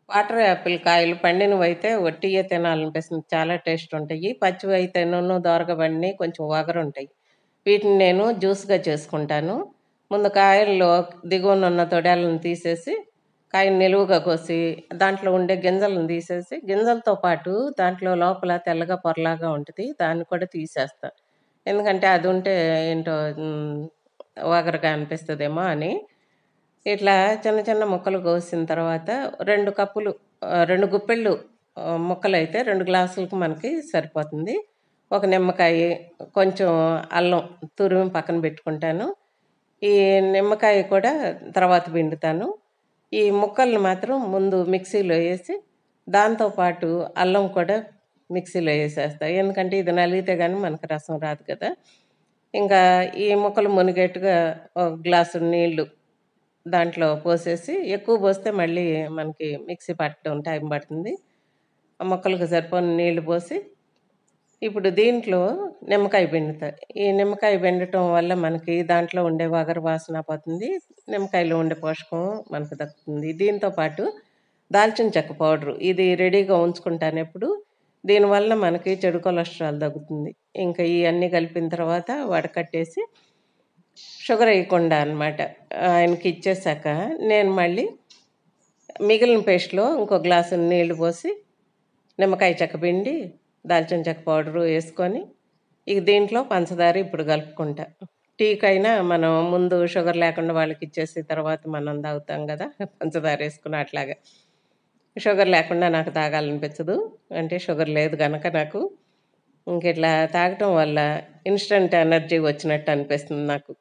Water Apple కాయలు పండినవైతే వట్టియే తినాలనిపిస్తుంది. చాలా టేస్ట్ ఉంటాయి. పచ్చివైతేనేమో దోరగా పండినయి కొంచెం వగరుంటాయి. వీటిని నేను జ్యూస్‌గా చేసుకుంటాను. ముందు కాయల్లో దిగువనున్న తొడాలను తీసేసి, కాయని నిలువుగా కోసి, దాంట్లో ఉండే గింజలను తీసేసి, గింజలతో పాటు దాంట్లో లోపల తెల్లగా పొరలాగా ఉంటది. దాన్ని కూడా తీసేస్తా. ఎందుకంటే అదుంటే ఏంటో వగరుగా అనిపిస్తదేమో అని. ఇట్లా చిన్న చిన్న ముక్కలు కోసిన తర్వాత 2 కప్పులు 2 గుప్పెళ్ళు ముక్కలైతే 2 గ్లాసులకి మనకి సరిపోతుంది. ఒక నిమ్మకాయి, కొంచెం అల్లం తురిమి పక్కన పెట్టుకుంటాను. ఈ నిమ్మకాయ కూడా తర్వాత పిండుతాను. ఈ ముక్కల్ని మాత్రం ముందు మిక్సీలో ఏసి, దాంతో పాటు అల్లం కూడా మిక్సీలో ఏసేస్తా. ఎందుకంటే ఇది నలిగితే గాని మనకు రసం రాదు కదా! ఇంకా ఈ ముక్కలు మునిగేట్టుగా ఒక గ్లాసు నీళ్ళు దాంట్లో పోసేసి, ఎక్కువ పోస్తే మళ్ళీ మనకి మిక్సీ పట్టడం టైం పడుతుంది. ఆ ముక్కలకు సరిపోని నీళ్లు పోసి, ఇప్పుడు దీంట్లో నిమ్మకాయ పిండుతా. ఈ నిమ్మకాయ పిండటం వల్ల మనకి దాంట్లో ఉండే వగరు వాసన పోతుంది. నిమ్మకాయలో ఉండే పోషకం మనకు దక్కుతుంది. దీంతో పాటు దాల్చిన చెక్క పౌడరు. ఇది రెడీగా ఉంచుకుంటానెప్పుడు. దీనివల్ల మనకి చెడు కొలెస్ట్రాల్ తగ్గుతుంది. ఇంకా ఇయన్నీ కలిపిన తర్వాత వడకట్టేసి షుగర్ ఎయకుండా అనమాట. ఆయనకిచ్చేసాక నేను మళ్ళీ మిగిలిన పేస్ట్‌లో ఇంకో గ్లాసుడు నీళ్లు పోసి, నిమ్మకాయ చెక్క పిండి, దాల్చిన చెక్క పౌడరు యేసుకొని, ఇక దీంట్లో పంచదార ఇప్పుడు కలుపుకుంటా. టీకైనా మనం ముందు షుగర్ లేకుండా వాళ్ళకిచ్చేసి తర్వాత మనం తాగుతాం గదా! పంచదారేసుకొని అట్లాగా. షుగర్ లేకుండా నాకు తాగాలనిపించదు. అంటే షుగర్ లేదు గనక నాకు. ఇంకిట్లా తాగటం వల్ల ఇన్‌స్టంట్ ఎనర్జీ వచ్చినట్టు అనిపిస్తుంది నాకు.